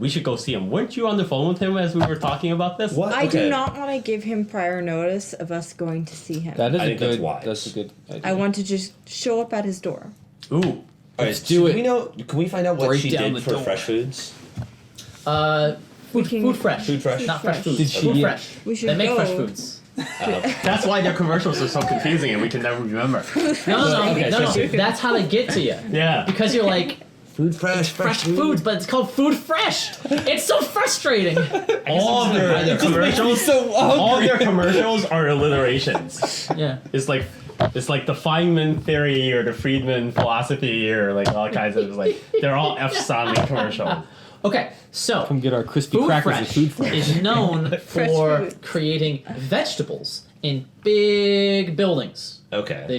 we should go see him. Weren't you on the phone with him as we were talking about this? What? I do not want to give him prior notice of us going to see him. That is I a think that's good. wise. That's a good idea. I want to just show up at his door. Ooh. All right, do it. Can we find out what Break she down did the for door. fresh foods? Food fresh. Food fresh? Not fresh foods. Did she Food get- fresh. We should They make go. fresh foods. That's why their commercials are so confusing and we can never remember. No. Okay, so- That's how they get to you. Yeah. Because you're like, Food fresh, fresh foods, but it's called food fresh. It's so frustrating. All of their commercials, so all their commercials are alliterations. Yeah. It's like the Feynman theory or the Friedman philosophy or like all kinds of like they're all F-sounding commercials. Okay, so Come get our crispy Food crackers Fresh with Food Fresh. is known Fresh for foods. creating vegetables in big buildings. Okay. They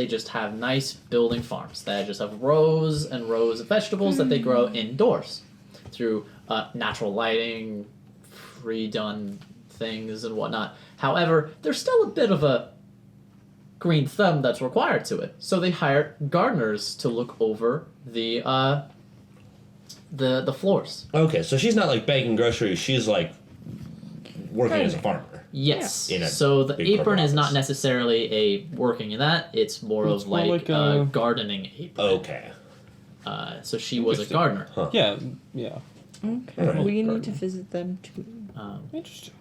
just have nice building farms that just have rows and rows of vegetables that they grow indoors through natural lighting, pre-done things and whatnot. However, there's still a bit of a green thumb that's required to it, so they hire gardeners to look over the floors. Okay, so she's not like bagging groceries. She's like working as a farmer. Yes. In a So the big apron corporate is not office. necessarily a working in that. It's more It's of more like like a- a gardening apron. Okay. So she was a Interesting. gardener. Yeah. Okay. Alright. We need to visit them too. Interesting.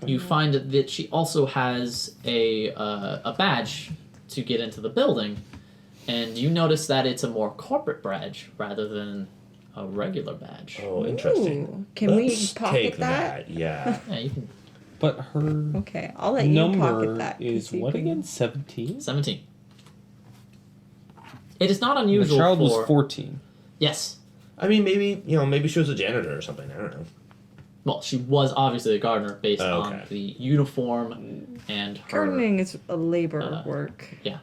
You find that she also has a badge to get into the building, and you notice that it's a more corporate badge rather than a regular badge. Oh, interesting. Ooh, can we Let's pocket take that? Yeah. Yeah, you can. But her Okay, I'll let you pocket number that. 'cause is you what can- again? 17. 17. It is not The unusual child for... was 14. Yes. I mean, maybe she was a janitor or something. I don't know. Well, she was obviously a gardener based Oh, on okay. the uniform and her... Gardening is a labor work. yeah.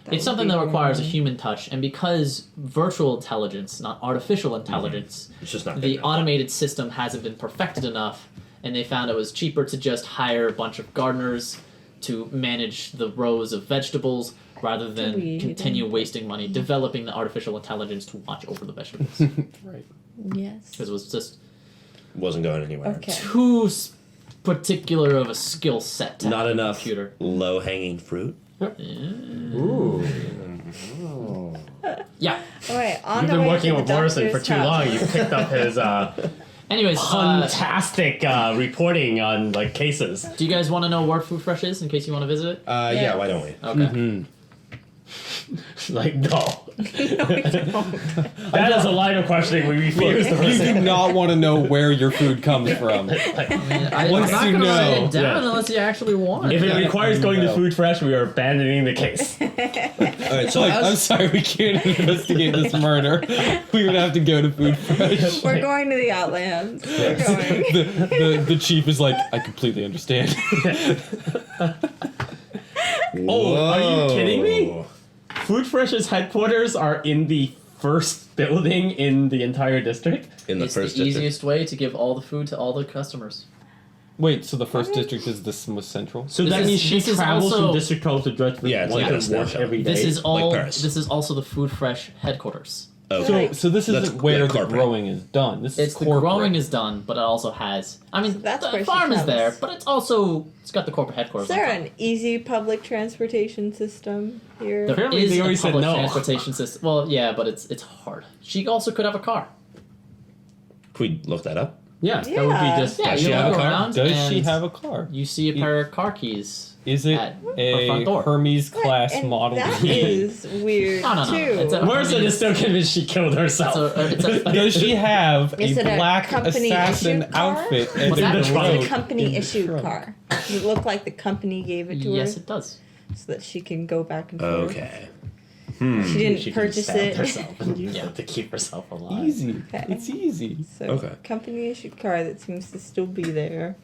That It's would something be that requires a normal. human touch, and because virtual intelligence, not artificial intelligence, It's just not the big enough. automated system hasn't been perfected enough, and they found it was cheaper to just hire a bunch of gardeners to manage the rows of vegetables rather than Weed. continue wasting money developing the artificial intelligence to watch over the vegetables. Right. Yes. Because it was just Wasn't going anywhere. Okay. too particular of a skill set to Not have a enough computer. low hanging fruit. Ooh. Yeah. Alright, on You've the been way working to with the Morrison for doctor's too long. house. You've picked up his Anyways, fantastic reporting on like cases. do you guys want to know where Food Fresh is in case you want to visit it? Yeah, why don't we? Okay. Like no. That is a line of questioning we refuse to You listen. do not want to know where your food comes from. I'm Once not you gonna write know. it down Yeah. unless you actually want If it. it requires going to No. Food Fresh, we are abandoning the case. Alright, so Like, I'm as, sorry, we can't investigate this murder. We're gonna have to go to Food Fresh. We're going to the Outlands. We're going. The chief is like, I completely understand. Oh, are you kidding me? Whoa. Food Fresh's headquarters are in the first building in the entire district. In the It's first the district. easiest way to give all the food to all the customers. Wait, so the first district is this most central? So This that is- means she this is travels also- from District 12 to Dredford Yeah, it's once like a to work snapshot. every day. This is all. Paris. This is also the Food Fresh headquarters. Okay. So this That's- isn't where yeah, the corporate. growing is done. This It's is the corporate. growing is done, but it also has. I mean, So that's where the she farm is comes. there, but it's also it's got the corporate headquarters. Is there on top. an easy public transportation system here? There Apparently is they a already said public no. transportation system. Well, yeah, but it's hard. She also could have a car. Can we look that up? Yeah, that would Yeah. be just. Yeah, Does you she have look a car? around. Does she and have a car? You see a pair of car keys. Is it at her a front door. Hermes class And model? That vehicle? is weird No. too. It's a- Morrison is still convinced she killed herself. It's a Does she have Is a it a black company assassin issued car? outfit and What's in that? the It's road? It's a company in the issued trunk? car. Does it look like the company gave it to yes, her it does. so that she can go back and forth? Okay. She didn't She could've purchase stabbed it. herself and used Yeah. it to keep herself alive. Easy. Okay. It's easy. So, Okay. company issued car that seems to still be there.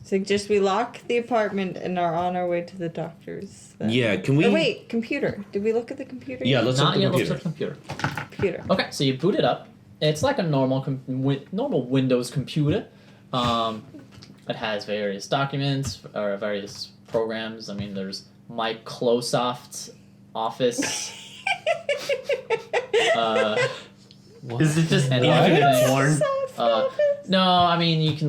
Suggest we lock the apartment and are on our way to the doctor's. then. Yeah, can we... Oh, wait, computer. Did we look at the computer? Yeah, let's look Not at yet. the Looks computer. like a computer. Computer. Okay, so you boot it up. It's like a normal normal Windows computer. It has various documents or various programs. I mean, there's Microsoft Office. Is it just And infinite everything. porn? No, I mean you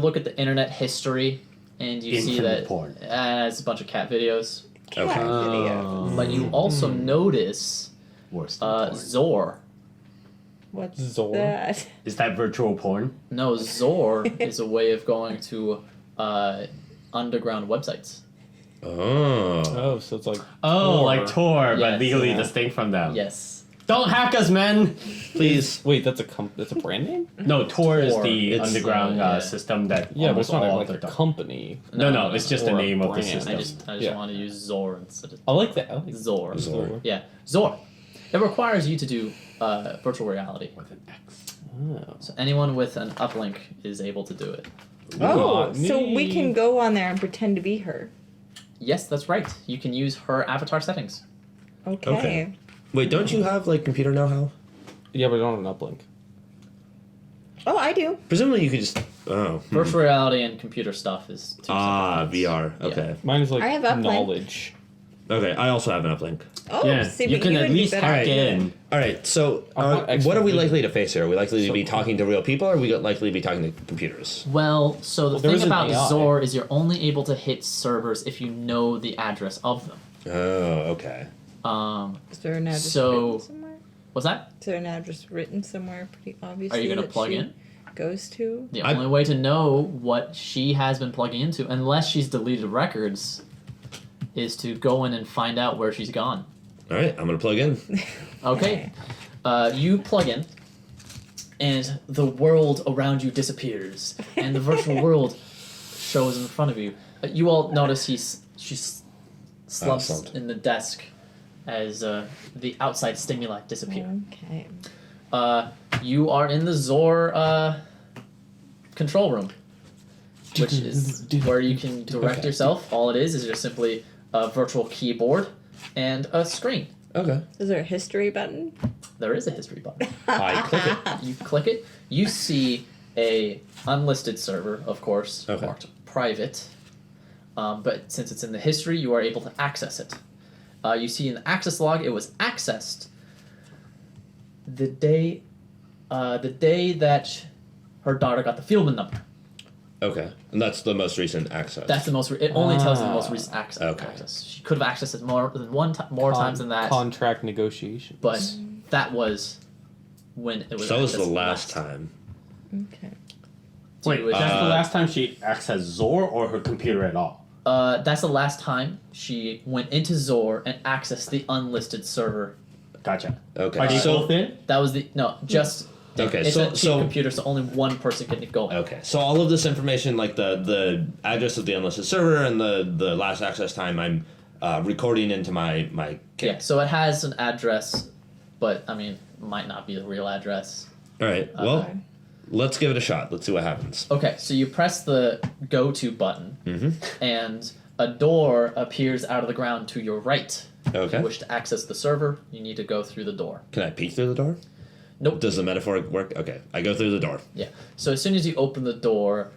look at the internet history, and you see Infinite that porn. it's a bunch of cat videos. Cat Okay. videos. But you also notice Worse than porn. Zor. What's Zor? that? Is that virtual porn? No, Zor is a way of going to underground websites. Oh. Oh, so it's like. Oh, Tor. like Tor, but Yes. legally Yeah. distinct from them. Yes. Don't hack us, men! Please. Wait, that's a brand name? No, Tor is Tor. the It's, underground yeah. system that Yeah, but it's almost not all like of a the company. No, it's just the Or a name of the brand. system. I just Yeah. want to use Zor instead of I like that. I like Zor. Zor. Yeah, Zor. It requires you to do virtual reality. with an X. Oh. So anyone with an uplink is able to do it. Oh, Not so we me. can go on there and pretend to be her. Yes, that's right. You can use her avatar settings. Okay. Okay. Wait, don't you have like computer know-how? Yeah, but I don't have an uplink. Oh, I do. Presumably you could just. Oh. Virtual reality and computer stuff is two Ah, separate things. VR. Okay. Mine is like I have uplink. knowledge. Okay. I also have an uplink. Oh, Yeah, see, you but can you at would be least better hack at it. in. All right. So, I'm not what are we expert. likely to face here? Are we likely to be So- talking to real people, or are we likely to be talking to computers? Well, so the there thing is an about AI. Zor is you're only able to hit servers if you know the address of them. Oh, okay. Is there an address So- written somewhere? What's that? Is there an address written somewhere pretty obviously Are you going to that plug she in? goes to? The I- only way to know what she has been plugging into, unless she's deleted records, is to go in and find out where she's gone. All right. I'm gonna plug in. Okay. You plug in, and the world around you disappears, and the virtual world shows in front of you. You all notice she slumps slumped. in the desk as the outside stimuli disappear. Okay. You are in the Zor control room, which is where you can direct yourself. All it is just simply a virtual keyboard and a screen. Okay. Is there a history button? There is a history button. I click it. You click it, you see a unlisted server, of course, Okay. marked private. But since it's in the history, you are able to access it. You see in the access log, it was accessed the day that her daughter got the Fieldman number. Okay. And that's the most recent access. That's the most. It only tells you the most recent access. Okay. She could have accessed it more than more times than that, Contract negotiations. but that was when it was. So was the accessed last time. Okay. Wait, Do it. that's the last time she accessed Zor or her computer at all? That's the last time she went into Zor and accessed the unlisted server. Gotcha. Okay. Are they So- both in? That was just. Okay, It's so- a cheap so- computer, so only one person can go in. Okay, so all of this information, like the address of the unlisted server and the last access time, I'm recording into my Yeah, so it has an address, but I mean, might not be the real address. All right. Well, Okay. let's give it a shot. Let's see what happens. Okay, so you press the go to button, Mm-hmm. and a door appears out of the ground to your right. If Okay. you wish to access the server, you need to go through the door. Can I peek through the door? Nope. Does the metaphor work? Okay, I go through the door. Yeah. So as soon as you open the door,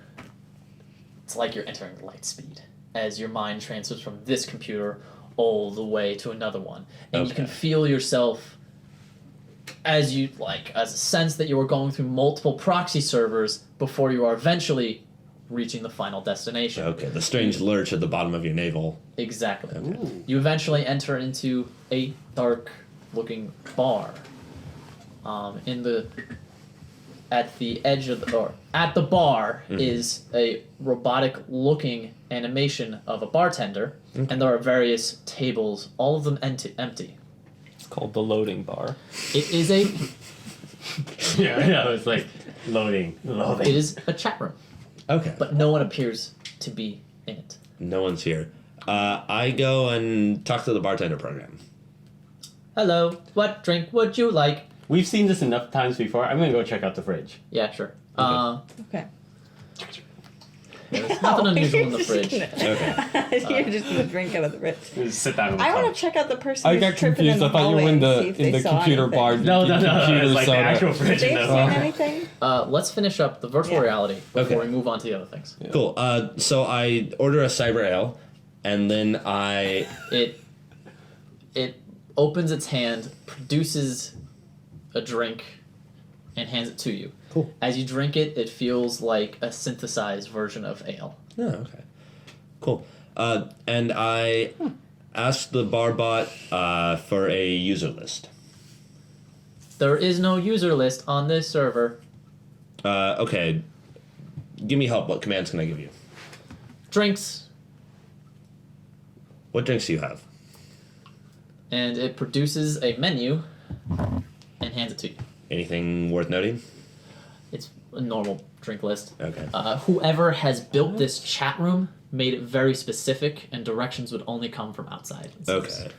it's like you're entering light speed as your mind transfers from this computer all the way to another one. And you can Okay. feel yourself as a sense that you are going through multiple proxy servers before you are eventually reaching the final destination. Okay, the strange lurch at the bottom of your navel. Exactly. Okay. You eventually enter into a dark looking bar. At the edge of at the bar is a robotic looking animation of a bartender, and there are various tables, all of them empty. It's called the loading bar. It is a Yeah, it's like loading. it is a chat room, Okay, but no one appears to be in it. no one's here. I go and talk to the bartender program. Hello, what drink would you like? We've seen this enough times before. I'm gonna go check out the fridge. Yeah, sure. Okay. There's nothing unusual in the fridge. Okay. You're just gonna drink out of the fridge. Just sit down on the I want couch. to check out the person I who's got tripping in confused. the I thought you were hallway in and see the if they saw computer anything. bar. No, computer it's like the soda. actual fridge. They've in seen the anything? Let's finish up the virtual Yeah. reality before Okay. we move on to the other things. Cool. So I order a cyber ale, and then I. It opens its hand, produces a drink and hands it to you. Cool. As you drink it, it feels like a synthesized version of ale. Oh, okay. Cool. And I asked the barbot for a user list. There is no user list on this server. Okay. Give me help. What commands can I give you? Drinks, What drinks do you have? and it produces a menu and hands it to you. Anything worth noting? It's a normal drink list. Okay. Whoever has built this chat room made it very specific, and directions would only come from outside. It seems. Okay.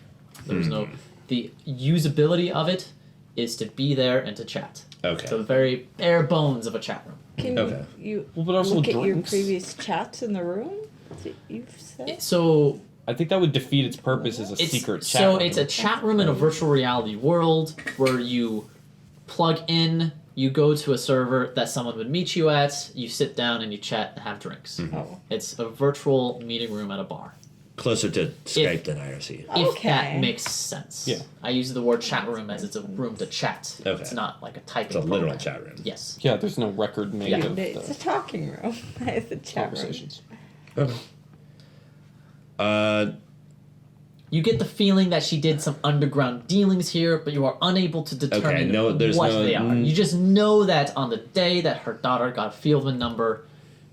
There's no. The usability of it is to be there and to chat. Okay. So the very bare bones of a chat room. Can Okay. you Well, but also look at your drinks. previous chats in the room that you've said? So I think that would defeat its purpose as a it's secret chat. so room. it's a chat room in a virtual reality world where you plug in, you go to a server that someone would meet you at, you sit down and you chat and have drinks. Oh. It's a virtual meeting room at a bar. Closer to Skype than IRC. If that Okay. makes sense. Yeah. I use the word chat room as it's a room to chat. Okay. It's not like a typing It's a literal program. chat room. Yes. Yeah, there's no record made Yeah. of It's a the talking room. It's a chat room. conversations. Okay. You get the feeling that she did some underground dealings here, but you are unable to determine no, there's what no- they are. You just know that on the day that her daughter got a Fieldman number,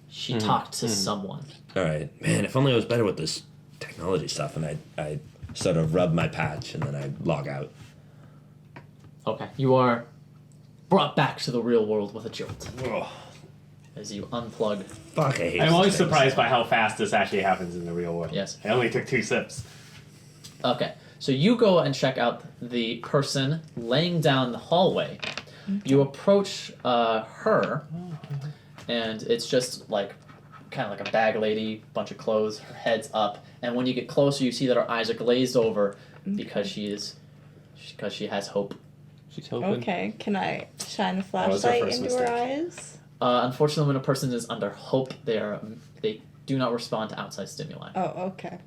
she talked to someone. All right, man. If only I was better with this technology stuff, and I sort of rub my patch and then I log out. Okay. You are brought back to the real world with a jolt Ugh, as you unplug. fuck, I hate. I'm always these things. surprised by how fast this actually happens in the real world. Yes. I only took 2 sips. Okay, so you go and check out the person laying down the hallway. You approach her, and it's just like kind of like a bag lady, bunch of clothes, her head's up, and when you get closer, you see that her eyes are glazed over because she has hope. She's hoping. Okay, can I shine a was her flashlight first into her mistake. eyes? Unfortunately, when a person is under hope, they do not respond to outside stimuli. Oh, okay.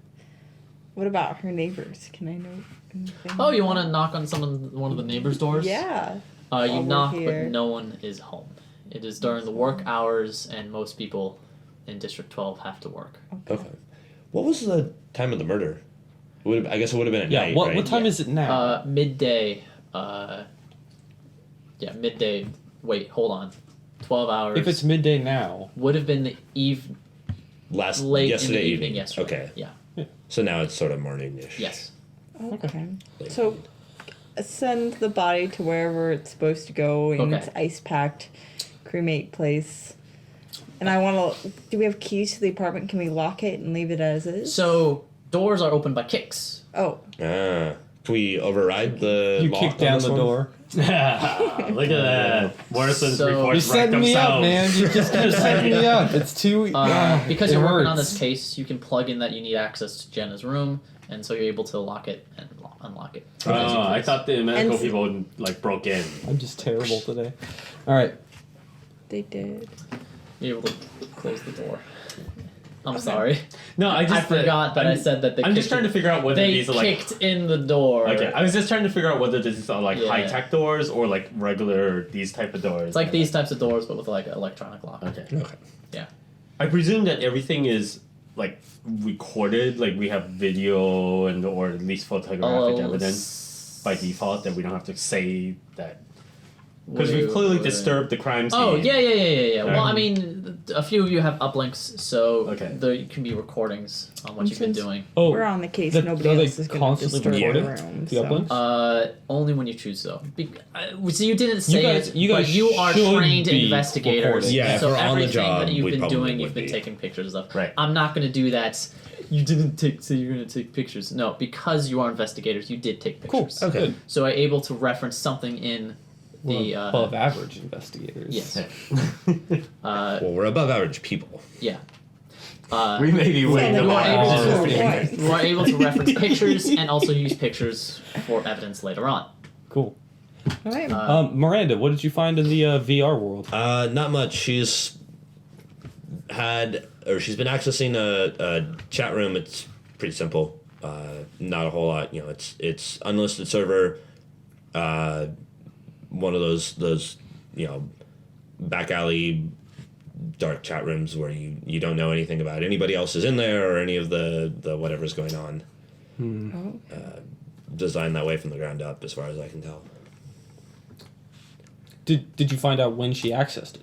What about her neighbors? Can I know anything? Oh, you want to knock on one of the neighbors' doors? Yeah. You While we're knock, here. but no one is home. It is during the work hours, and most people in District 12 have to work. Okay. What was the time of the murder? I guess it would have been at Yeah, night, what right? time is it now? Midday. Midday. Wait, hold on. 12 hours. If it's midday now, would have been the late Yesterday in the evening. yesterday. Okay. Yeah. So now it's sort of morning-ish. Yes. Okay. So send the body to wherever it's supposed to go in Okay. its ice packed cremate place. And I want to. Do we have keys to the apartment? Can we lock it and leave it as is? So doors are opened by kicks. Oh, Ah. Can we override the you lock kick on down this the one? door. Look at that. Morrison's So- reports You're setting wreck me up, themselves. man. You just keep setting me up. It's too. Because it you're working on hurts. this case, you can plug in that you need access to Jenna's room, and so you're able to lock it and unlock it. As you I please. thought the medical And- people like broke in. I'm just terrible today. All right. they did. You're able to close the door. I'm sorry. No, I forgot that I said that they I'm just kicked trying to figure out whether They these are like. kicked in the door. Okay, I was just trying to figure out whether these are like Yeah. high tech doors or like regular these type of doors. It's like these types of doors, but with like an electronic lock. Okay. Okay. Yeah. I presume that everything is like recorded, like we have video and or at least photographic evidence by default that we don't have to say that because we've clearly disturbed the crime scene. Oh yeah. Well, I Um, mean, a few of you have uplinks, so Okay. there can be recordings on what you've been Since- doing. Oh, We're on the case. the- Nobody are they else is going to constantly disturb the recorded? room. The so. uplinks? Only when you choose so. So you didn't say guys- it, you but guys you are should trained be investigators. recording. Yeah, if so we're on the everything job, that you've we been probably doing, would you've been be. taking pictures of. Right. I'm not going to do that. You didn't say you're going to take pictures. No, because you are investigators, you did take Cool. pictures. Okay. Good. So I'm able to reference something in the We're above average investigators. yes. Well, we're above average people. Yeah. we may be way Yeah, you are able Oh, to right. you are able to reference pictures and also use pictures for evidence later on. Cool. All right. Miranda, what did you find in the VR world? Not much. She's she's been accessing a chat room. It's pretty simple. Not a whole lot. You know, it's unlisted server. one of those back alley dark chat rooms where you don't know anything about anybody else is in there or any of the whatever's going on. Designed that way from the ground up, as far as I can tell. Did you find out when she accessed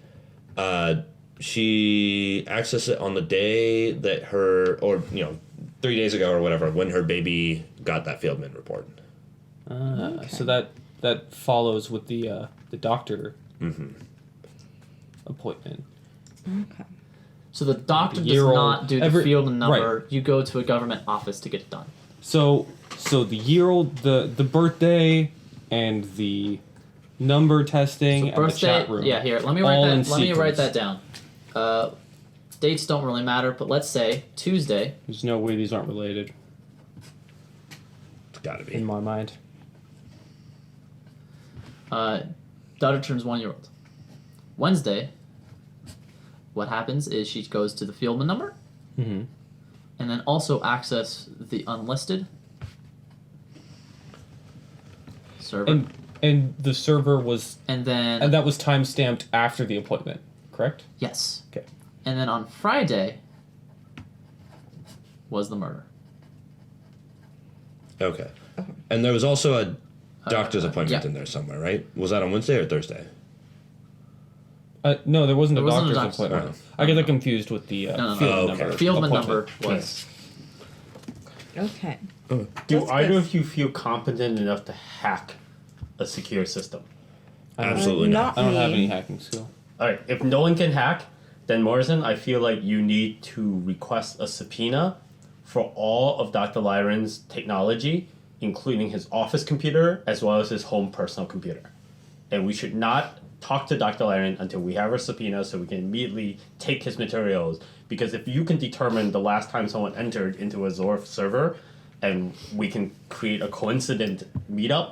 it? She accessed it on the day that 3 days ago or whatever, when her baby got that Fieldman report. Okay. So that follows with the doctor appointment. Okay. So the doctor does Year-old- not do the Fieldman number. right. You go to a government office to get it done. So the year-old, the birthday, and the number testing, So and birthday, the chat room. yeah. Here, let me all write in that. Let me write sequence. that down. Dates don't really matter, but let's say Tuesday. There's no way these aren't related It's gotta be. in my mind. Daughter turns 1 year old. Wednesday. What happens is she goes to the Fieldman number, Mm-hmm. and then also access the unlisted server, And the server was, and then and that was time stamped after the appointment, correct? yes, Okay. and then on Friday was the murder. Okay. And there was also a doctor's appointment yeah. in there somewhere, right? Was that on Wednesday or Thursday? No, there wasn't There a wasn't a doctor's doctor's appointment. appointment. I get that confused with the No. Fieldman Oh, okay. number. Fieldman appointment. number was Okay. Do That's either good. of you feel competent enough to hack a secure system? Absolutely not. I don't have me. any hacking skill. All right, if no one can hack, then Morrison, I feel like you need to request a subpoena for all of Dr. Lyron's technology, including his office computer as well as his home personal computer. And we should not talk to Dr. Lyron until we have a subpoena so we can immediately take his materials. Because if you can determine the last time someone entered into a Zorf server and we can create a coincident meetup,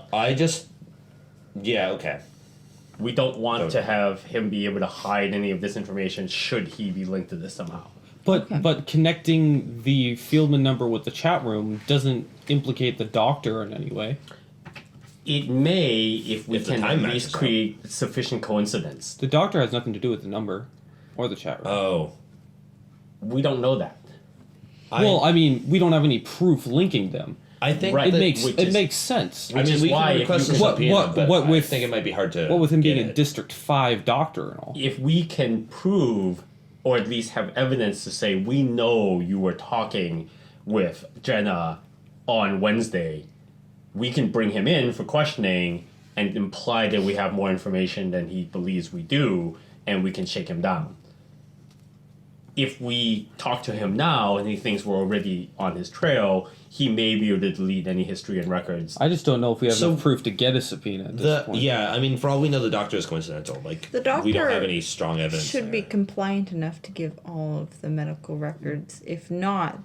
Yeah, okay. we don't want to have him be able to hide any of this information should he be linked to this somehow. But connecting the Fieldman number with the chat room doesn't implicate the doctor in any way. It may if we If the can time at least matches up. create sufficient coincidence. The doctor has nothing to do with the number or the chat room. Oh. We don't know that. Well, I mean, we don't have any proof linking them. I think Right. It makes which it is- makes sense. I mean, is we why can if request you a can- subpoena, What- but what I with- think it might be hard to. What with him being get a it. District 5 doctor and all. If we can prove or at least have evidence to say we know you were talking with Jenna on Wednesday, we can bring him in for questioning and imply that we have more information than he believes we do, and we can shake him down. If we talk to him now and he thinks we're already on his trail, he may be able to delete any history and records. I just don't know if we have So- enough proof to get a subpoena at this point. Yeah, I mean, for all we know, the doctor is coincidental. Like, The we don't doctor have any strong evidence. Should be there. compliant enough to give all of the medical records. If not,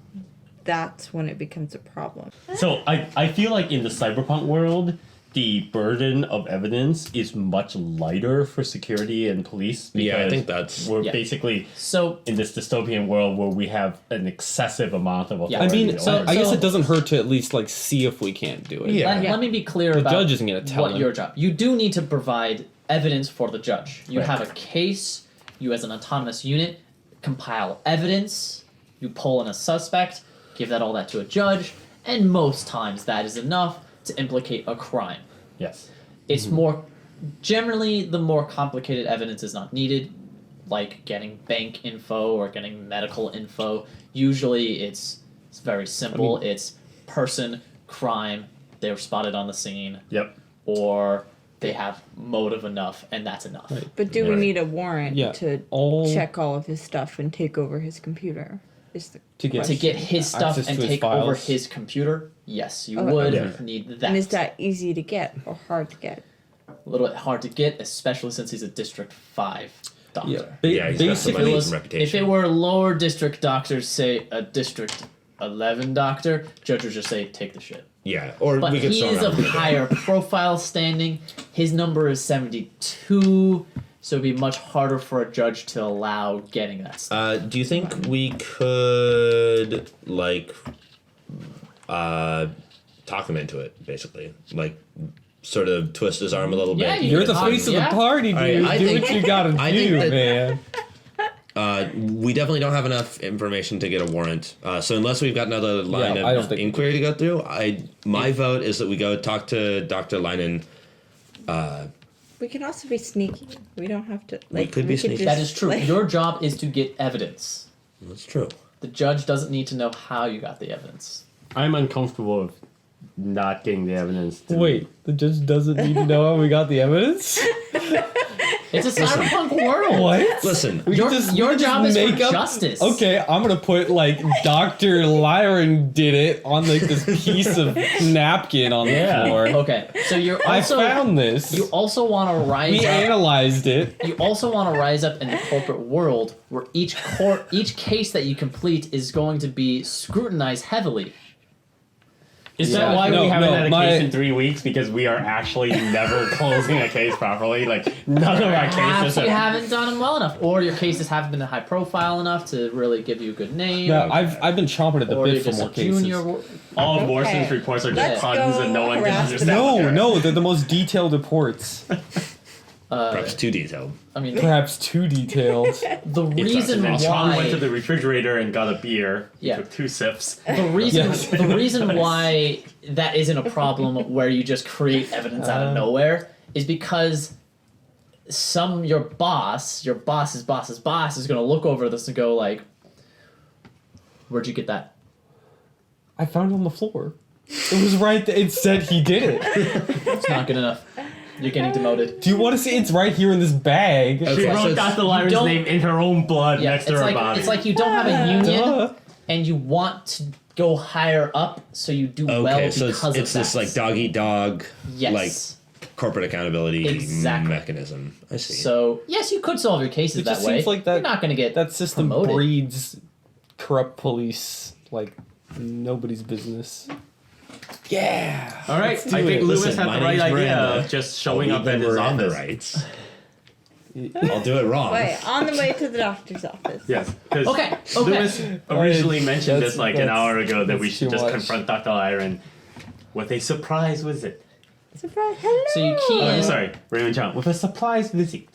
that's when it becomes a problem. So I feel like in the cyberpunk world, the burden of evidence is much lighter for security and police. Yeah, I because think that's- we're Yeah. basically so. in this dystopian world where we have an excessive amount of Yeah. I authority. mean, over I guess so- it doesn't hurt to at least like see if we can't do it. Yeah. Let me be clear The about judge isn't gonna tell what him. your job. You do need to provide evidence for the judge. You Right. have a case. You, as an autonomous unit, compile evidence. You pull in a suspect. Give all that to a judge, and most times that is enough to implicate a crime. Yes. It's more generally the more complicated evidence is not needed, like getting bank info or getting medical info. Usually it's very simple. It's person, crime, they were spotted on the scene, Yep. or they have motive enough, and that's enough. Right. But do we Right. need a warrant Yeah, to all- check all of his stuff and take over his computer? Is the To get To get his stuff access and to his take over files. his computer, yes, you Okay. would Yeah. need that. and is that easy to get or hard to get? a little bit hard to get, especially since he's a District 5 doctor. Yeah, Yeah, he's got some If money it, and was, reputation. if it were lower district doctors, say a District 11 doctor, judge would just say, take the shit. Yeah, or But we could he throw is around of a bit. higher profile standing. His number is 72, so it'd be much harder for a judge to allow getting that stuff. Do you think we could talk him into it? Basically, like sort of twist his arm a little Yeah, bit. you You're the Yeah. face of the party, dude. Alright, I Do think- what you gotta I do, think man. We definitely don't have enough information to get a warrant. So unless we've got another line I don't of think we inquiry to go through, my vote is that we go talk to Dr. Leinen. We can also be sneaky. We don't have to. We could be sneaky. That is true. Your job is to get evidence. That's true. The judge doesn't need to know how you got the evidence. I'm uncomfortable with not getting the evidence. Wait, the judge doesn't need to know how we got the evidence? It's a cyberpunk world. What? Listen, Your we job is for make up- justice. Okay, I'm gonna put like Dr. Lyron did it on like this piece of napkin on the Yeah. floor. Okay. So you're also I found this. you also want to rise We up. analyzed it. You also want to rise up in the corporate world where each case that you complete is going to be scrutinized heavily. Is Yeah. that why No, we haven't no, had a my- case in 3 weeks? Because we are actually never closing a case properly. Like none of our Perhaps cases. you Are, haven't done them well enough, or your cases haven't been high profile enough to really give you a good name. No, I've been chomping at the or bit you're for just more a cases. junior. all of Okay. Morrison's reports are just Let's puns go and no one can harass understand. what No, they're- no, they're the most detailed reports. perhaps too detailed. I mean, Perhaps too detailed. the And reason then Chong why went to the refrigerator and got a beer. He Yeah. took 2 sips. the reason Yes. the reason why that isn't a problem where you just create evidence out of nowhere is because your boss's boss is going to look over this and go like, "Where'd you get that?" I found it on the floor. It was right there. It said he did it. It's not good enough. You're getting demoted. Do you want to see? It's right here in this bag. She Okay, so wrote it's- Dr. Lyron's don't- name in her own blood Yeah, next it's to her like body. it's like you don't have a union Duh. and you want to go higher up so you do well Okay, because so of it's this that. like dog eat dog, Yes. like corporate accountability Exactly. mechanism. I see. So yes, you could solve your cases It that just way. seems like that- You're not going to get That system promoted. breeds corrupt police like nobody's business. Yeah. All right, Let's do I think it. Lewis Listen, had my the right name's idea Miranda. of just showing I'll up read at the his Miranda office. rights. I'll do it wrong. Wait, on the way to the doctor's office. Yes, because Okay, okay. Lewis originally mentioned That's- this like an that's- hour ago that we that's should too just much. confront Dr. Lyron. What a surprise visit. Surprise! Hello. So you key Oh, in. I'm sorry, Raymond Chong. With a surprise visit.